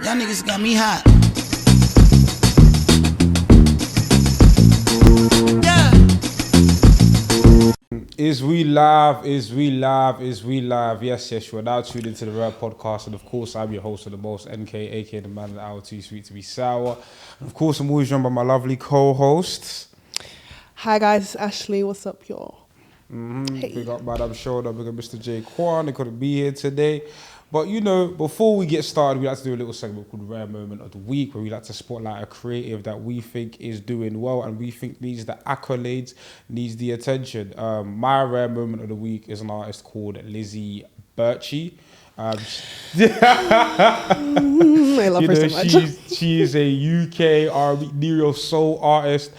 Y'all niggas got me hot. Is we live? Is we live? Is we live? Yes, you are now tuned into the Rare Podcast, and of course, I'm your host of the most, NK, aka the man of the hour, too sweet to be sour. And of course, I'm always joined by my lovely co-hosts. Hi guys, it's Ashley. What's up, y'all? Hey. Big up Madam Shoulder, big up Mr. J. Kwan. They couldn't be here today. But you know, before we get started, we like to do a little segment called Rare Moment of the Week, where we like to spotlight a creative that we think is doing well and we think needs the accolades, needs the attention. My Rare Moment of the Week is an artist called Lizzie Birchie. I love her so much. She is a UK R&B neo soul artist.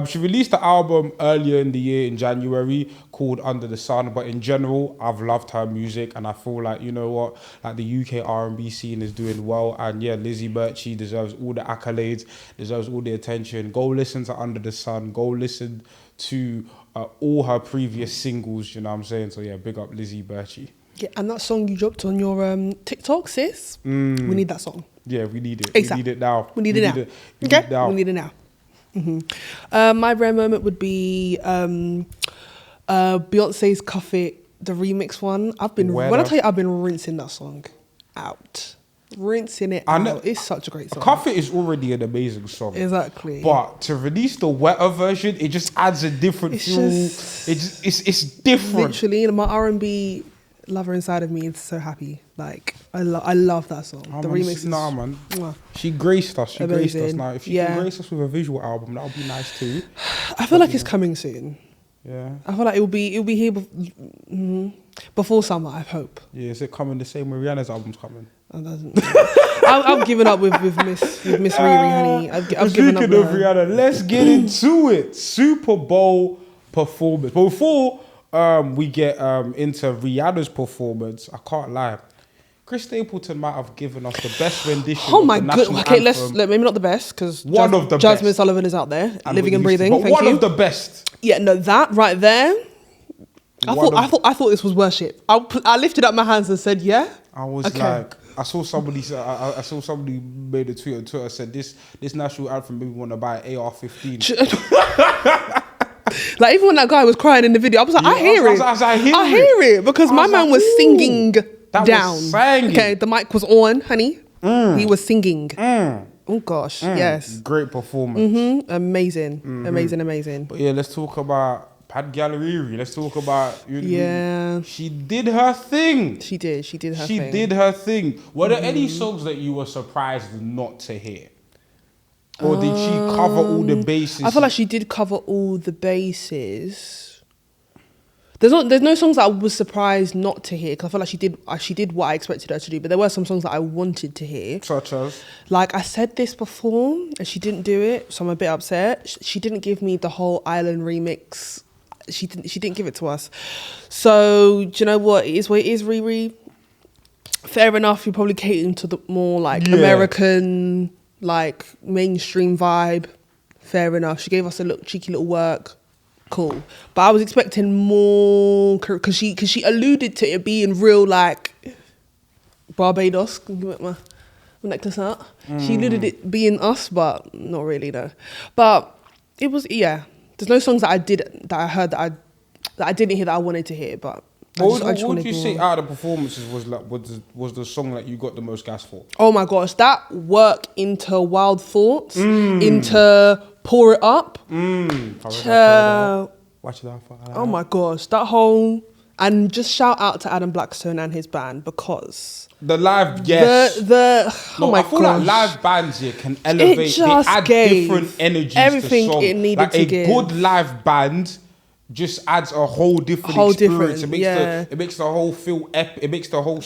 She released the album earlier in the year in January called Under the Sun, but in general, I've loved her music, and I feel like, you know what, like the UK R&B scene is doing well, and yeah, Lizzie Birchie deserves all the accolades, deserves all the attention. Go listen to Under the Sun, go listen to all her previous singles, you know what I'm saying? So yeah, big up Lizzie Birchie. Yeah, and that song you dropped on your TikTok, sis, we need that song. Yeah, we need it. ASAP. We need it now. We need it now. We need it now. My rare moment would be Beyonce's Cuff It, the remix one. I've been rinsing that song out. Rinsing it out. It's such a great song. Cuff It is already an amazing song. Exactly. But to release the wetter version, it just adds a different feel. It's different. Literally, my R&B lover inside of me is so happy. Like I love that song. The remix is man. Mwah. She graced us. Amazing. Graced us. Now, if she can grace us with a visual album, that would be nice too. I feel like it's coming soon. Yeah. I feel like it'll be here before summer. I hope. Yeah. Is it coming the same way Rihanna's album's coming? I've given up with Miss Riri, honey. I've given up with Rihanna. Let's get into it. Super Bowl performance. But before we get into Rihanna's performance, I can't lie. Chris Stapleton might have given us the best rendition. Oh my god! Okay, anthem. maybe not the best because Jasmine best. Sullivan is out there, living and breathing. But thank one you. of the best. Yeah, no, that right there. I thought this was worship. I lifted up my hands and said, "Yeah." I was like, I saw somebody made a tweet on Twitter said this national anthem made me want to buy an AR-15. Like even when that guy was crying in the video, I was like, I hear it because my man was singing down. Okay, the mic was on, honey. He was singing. Oh gosh, yes. Great performance. Amazing. Amazing. But yeah, let's talk about Pat Gallery. Let's talk about she did her thing. She did her thing. Were there any songs that you were surprised not to hear? Or did she cover all the bases? I feel like she did cover all the bases. There's no songs that I was surprised not to hear because I feel like she did what I expected her to do. But there were some songs that I wanted to hear. Such as? Like I said this before and she didn't do it, so I'm a bit upset. She didn't give me the whole Island remix. She didn't give it to us. So do you know what? It is what it is, Riri. Fair enough. You're probably catering to the more like American, like mainstream vibe. Fair enough. She gave us a cheeky little work. Cool. But I was expecting more because she alluded to it being real like Barbados. Can you get my necklace out? She alluded it being us, but not really though. But it was there's no songs that I heard that I didn't hear that I wanted to hear, but what would you say out of the performances was the song that you got the most gas for? Oh my gosh, that work into Wild Thoughts, into Pour It Up. Oh my gosh, that whole, and just shout out to Adam Blackstone and his band because the live, I feel like live bands here can elevate, they add different energies everything to song. It needed like to a give. good live band just adds a whole different experience. It makes the whole feel epic. It makes the whole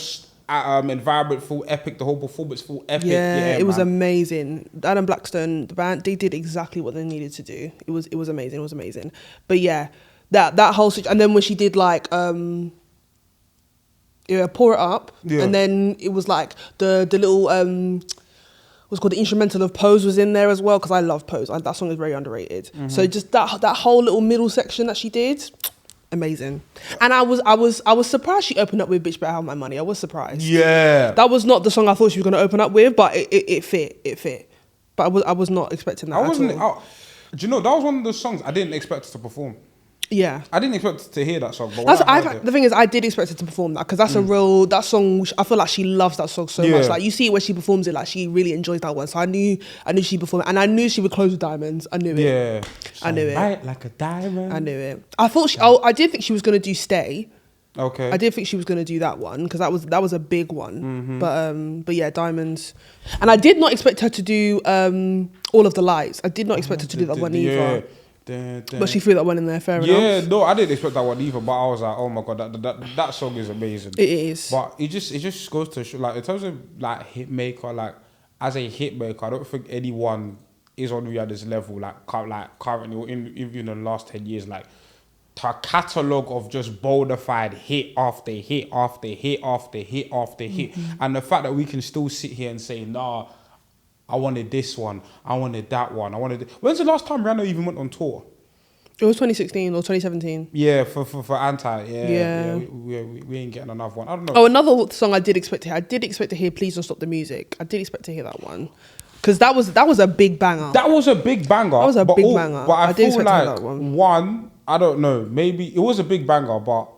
environment feel epic. The whole performance feel epic. Yeah, it was amazing. Adam Blackstone, the band, they did exactly what they needed to do. It was amazing. It was amazing. But yeah, that whole situation. And then when she did like Pour It Up, and then it was like the little what's called the instrumental of Pose was in there as well because I love Pose. That song is very underrated. So just that whole little middle section that she did, amazing. And I was surprised she opened up with "Bitch Better Have My Money." I was surprised. Yeah. That was not the song I thought she was going to open up with, but it fit. But I was not expecting that. Do you know, that was one of the songs I didn't expect her to perform. Yeah, I didn't expect to hear that song, but the thing is, I did expect her to perform that because that's that song. I feel like she loves that song so much. Like you see it when she performs it, like she really enjoys that one. So I knew she performed it, and I knew she would close with diamonds. I knew it. Yeah, I knew it. Right like a diamond. I knew it. I thought I did think she was going to do "Stay." Okay. I did think she was going to do that one because that was a big one. But yeah, diamonds. And I did not expect her to do All of the Lights. I did not expect her to do that one either. But she threw that one in there, fair enough. Yeah, no, I didn't expect that one either. But I was like, oh my god, that song is amazing. It is. But it just goes to show, like in terms of like Hitmaker, like as a hitmaker, I don't think anyone is on Rihanna's level, like currently or even in the last 10 years, like her catalogue of just bona fide hit after hit after hit after hit after hit, and the fact that we can still sit here and say, nah, I wanted this one, I wanted that one, I wanted. When's the last time Rihanna even went on tour? It was 2016 or 2017. Yeah, for Anti. Yeah. We ain't getting another one. I don't know. Oh, another song I did expect to hear. I did expect to hear "Please Don't Stop the Music." I did expect to hear that one because that was a big banger. That was a big banger. That was a big banger. But I did feel expect to hear like that one. one, I don't know. Maybe it was a big banger, but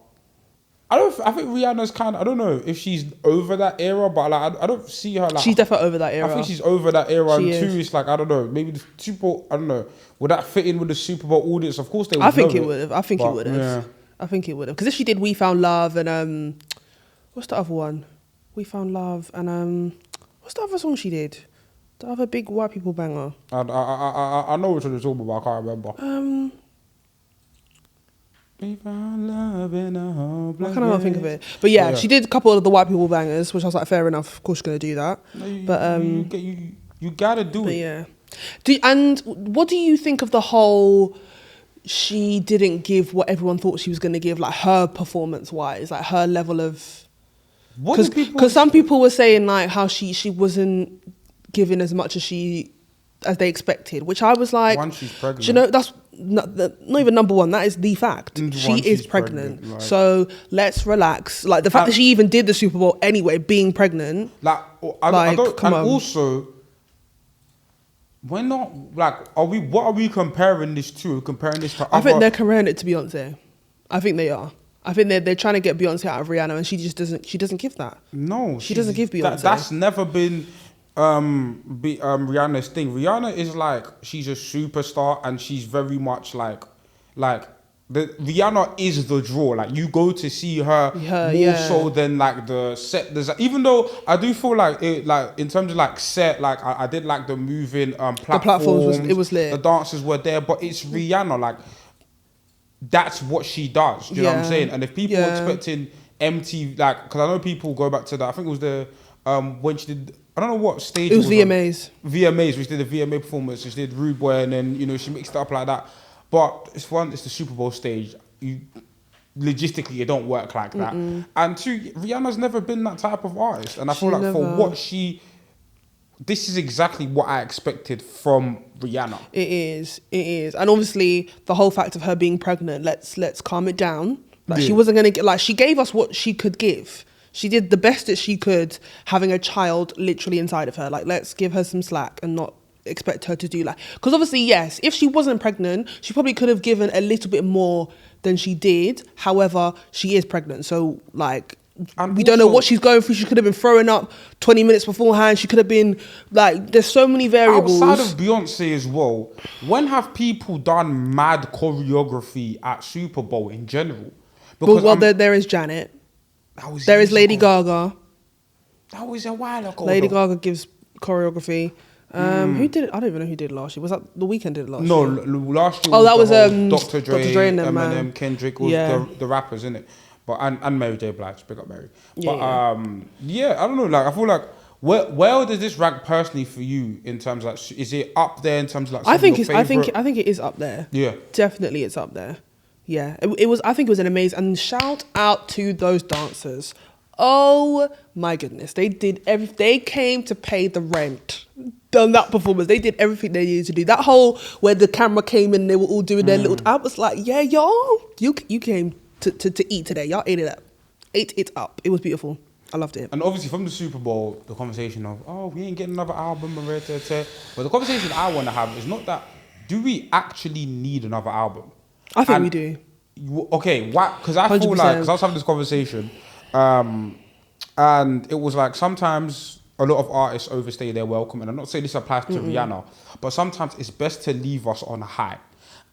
I think Rihanna's kind of, I don't know if she's over that era, but like I don't see her like. She's definitely over that era. I think she's over that era. She and is. two, it's like, I don't know, maybe the Super Bowl, I don't know, would that fit in with the Super Bowl audience? Of course they would. I think it would have. I think it would have. Yeah. I think it would have. Because if she did "We Found Love" and what's the other one? "We Found Love" and what's the other song she did? The other big white people banger. I know what you're talking about. I can't remember. We found love in a home. I kind of not think of it, but yeah, she did a couple of the white people bangers, which I was like, fair enough. Of course, she's gonna do that. No, But you gotta do it. Yeah. And what do you think of the whole? She didn't give what everyone thought she was gonna give, like her performance wise, like her level of. Because some people were saying like how she wasn't giving as much as they expected, which I was like, one, she's pregnant. Do you know, that's not even number one. That is the fact. She is pregnant. Like, so let's relax. Like the fact that she even did the Super Bowl anyway, being pregnant. I don't. Come on. Also, we're not like. What are we comparing this to? Comparing this to? I think they're comparing it to Beyonce. I think they are. I think they're trying to get Beyonce out of Rihanna, and she just doesn't. She doesn't give that. No, she doesn't give Beyonce. That's never been Rihanna's thing. Rihanna is like, she's a superstar and she's very much like Rihanna is the draw. Like you go to see her more so than like the set design. Even though I do feel like it, like in terms of like set, like I did like the moving platforms. It was lit. The dancers were there, but it's Rihanna. Like that's what she does. Do you know what I'm saying? And if people are expecting MTV, like, because I know people go back to that. I think it was the when she did. I don't know what stage it was. VMAs. VMAs, which did a VMA performance, which did Rude Boy, and then she mixed it up like that. But it's the Super Bowl stage. Logistically, it don't work like that. And two, Rihanna's never been that type of artist, and I feel like for what this is exactly what I expected from Rihanna. It is, and obviously the whole fact of her being pregnant. Let's calm it down. Like she wasn't gonna get. Like she gave us what she could give. She did the best that she could, having a child literally inside of her. Like, let's give her some slack and not expect her to do like. Because obviously, yes, if she wasn't pregnant, she probably could have given a little bit more than she did. However, she is pregnant, so like. And we don't know what she's going through. She could have been throwing up 20 minutes beforehand. She could have been like, there's so many variables. Outside of Beyonce as well, when have people done mad choreography at Super Bowl in general? Because there is Janet. There is Lady Gaga. That was a while ago. Lady Gaga gives choreography. Who did it? I don't even know who did it last year. Was that The Weeknd did it last year? No, last year. Oh, that was Dr. Dre and them, Eminem, Kendrick was the rappers, innit? But and Mary J. Blige, pick up Mary. But I don't know. Like I feel like where does this rank personally for you in terms of like, is it up there in terms of like? I think it is up there. Yeah, definitely it's up there. Yeah, it was. I think it was an amazing. And shout out to those dancers. Oh my goodness, they did everything. They came to pay the rent. Done that performance. They did everything they needed to do. That whole where the camera came in, they were all doing their little. I was like, yeah, y'all, you came to eat today. Y'all ate it up. Ate it up. It was beautiful. I loved it. And obviously from the Super Bowl, the conversation of, oh, we ain't getting another album, and but the conversation I want to have is not that, do we actually need another album? I think we do. Okay, why? Because I feel like, because I was having this conversation, and it was like sometimes a lot of artists overstay their welcome, and I'm not saying this applies to Rihanna, but sometimes it's best to leave us on a high.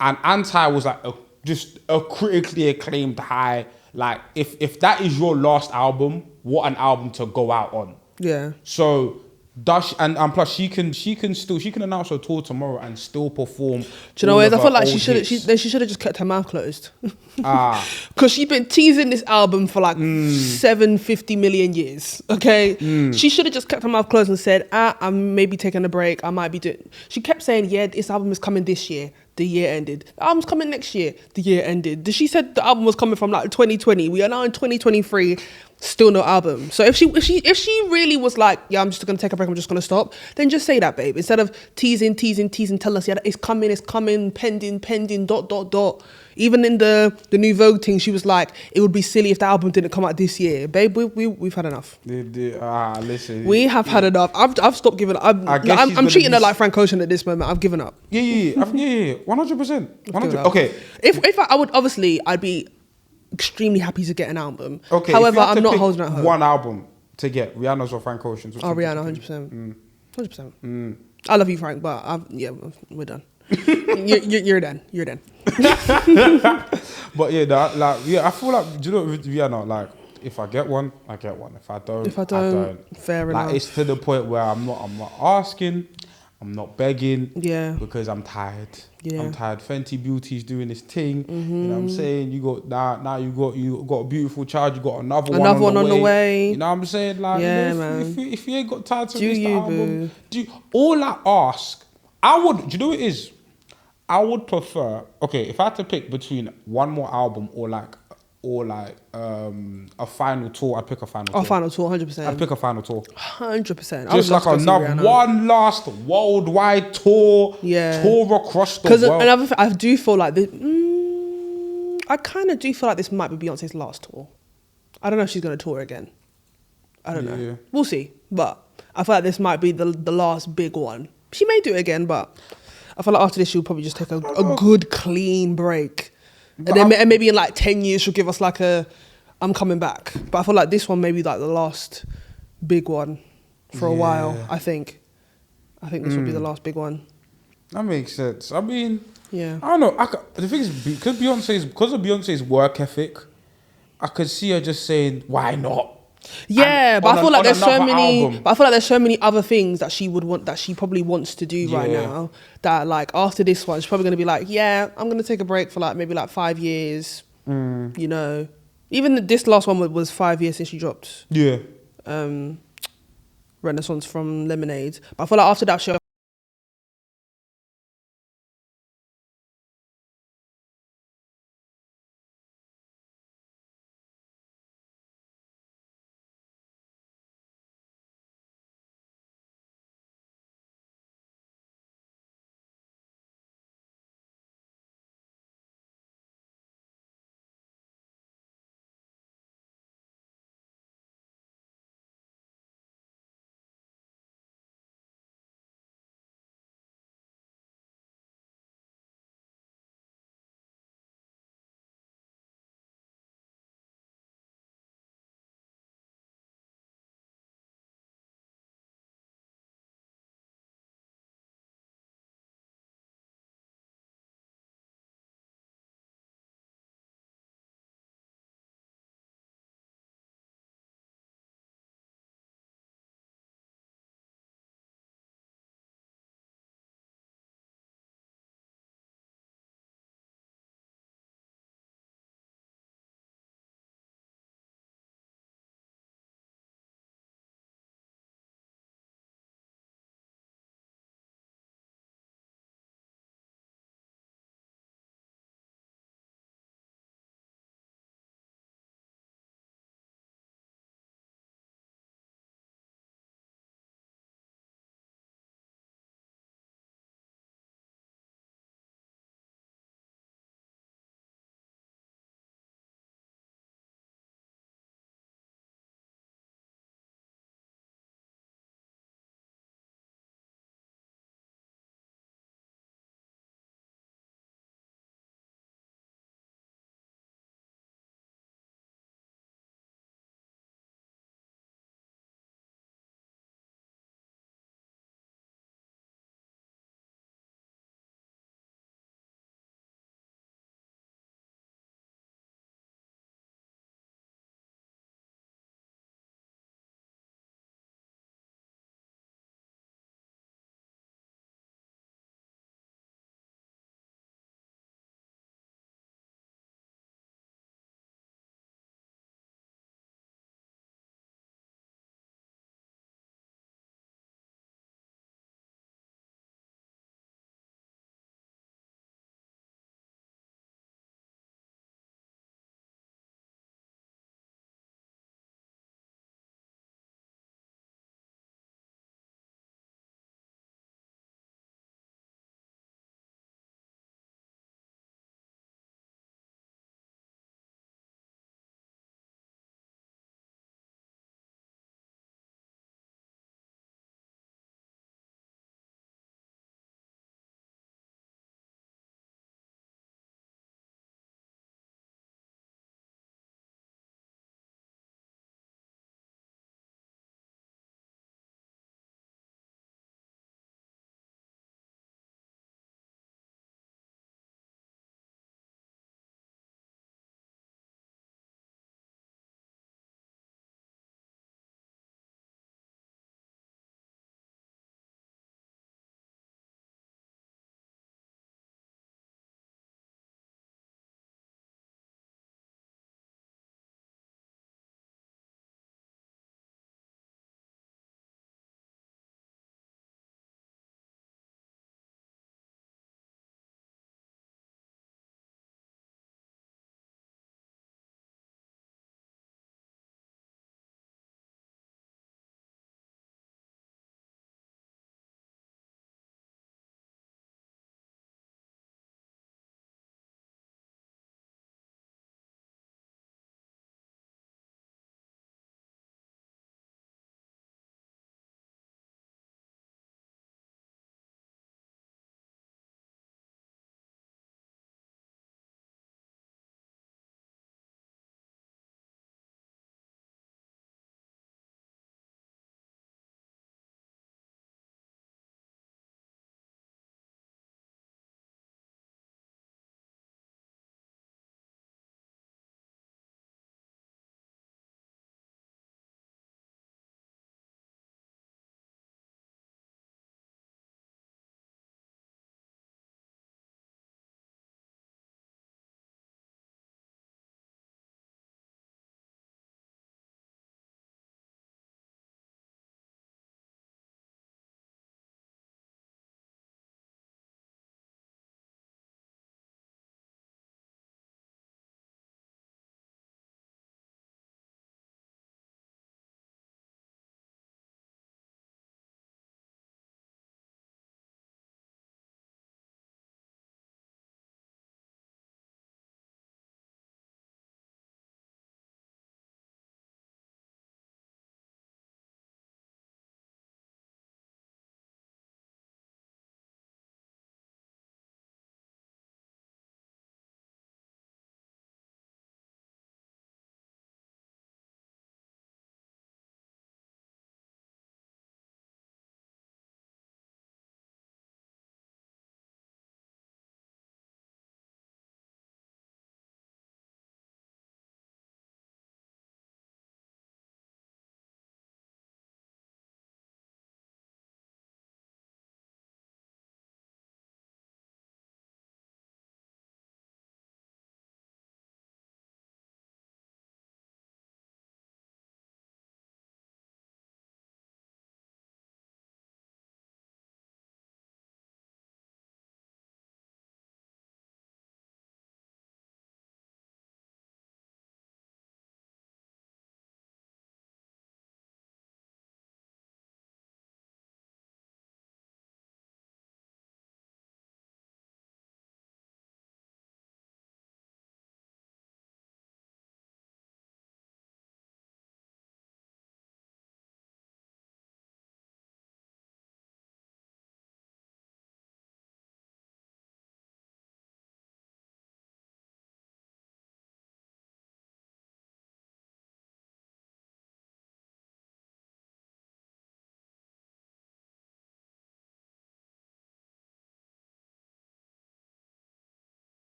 And Anti was like just a critically acclaimed high. Like if that is your last album, what an album to go out on. Yeah. So and plus she can announce her tour tomorrow and still perform. Do you know what? I feel like she should have just kept her mouth closed. Because she's been teasing this album for like 750 million years. Okay, she should have just kept her mouth closed and said, I'm maybe taking a break. I might be doing. She kept saying, yeah, this album is coming this year. The year ended. The album's coming next year. The year ended. She said the album was coming from like 2020. We are now in 2023. Still no album. So if she really was like, yeah, I'm just gonna take a break, I'm just gonna stop, then just say that, babe. Instead of teasing, tell us, yeah, it's coming, pending, ... Even in the new Vogue thing, she was like, it would be silly if the album didn't come out this year. Babe, we've had enough. Listen. We have had enough. I've stopped giving up. I'm treating her like Frank Ocean at this moment. I've given up. Yeah. 100%. Okay. If I would, obviously, I'd be extremely happy to get an album. Okay. However, I'm not holding out hope. One album to get, Rihanna's or Frank Ocean's. Rihanna, 100%. 100%. I love you, Frank, but we're done. You're done. You're done. But yeah, I feel like, do you know, with Rihanna, like, if I get one, I get one. If I don't, I don't. Fair enough. Like, it's to the point where I'm not asking, I'm not begging. Yeah. Because I'm tired. Yeah. I'm tired. Fenty Beauty's doing this thing. You know what I'm saying? You got now you got a beautiful child. You got another one on the way. You know what I'm saying? Like, yeah, man. If you ain't got time to release the album, all I ask, do you know what it is? I would prefer, okay, if I had to pick between one more album or a final tour, I'd pick a final tour. A final tour, 100%. I'd pick a final tour. 100%. Just like one last worldwide tour. Yeah. Tour across the world. Because another thing, I do feel like this. I kind of do feel like this might be Beyonce's last tour. I don't know if she's going to tour again. I don't know. Yeah. We'll see. But I feel like this might be the last big one. She may do it again, but I feel like after this she'll probably just take a good clean break. And maybe in like 10 years she'll give us like I'm coming back. But I feel like this one may be like the last big one for a while, I think. I think this will be the last big one. That makes sense. I mean, yeah. I don't know. The thing is, because of Beyonce's work ethic, I could see her just saying, why not? Yeah, but I feel like there's so many. But I feel like there's so many other things that she would want, that she probably wants to do right now. That like after this one, she's probably gonna be like, yeah, I'm gonna take a break for like maybe like 5 years. You know, even this last one was 5 years since she dropped. Yeah. Renaissance from Lemonade. But I feel like after that show,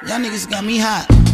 Y'all niggas got me hot.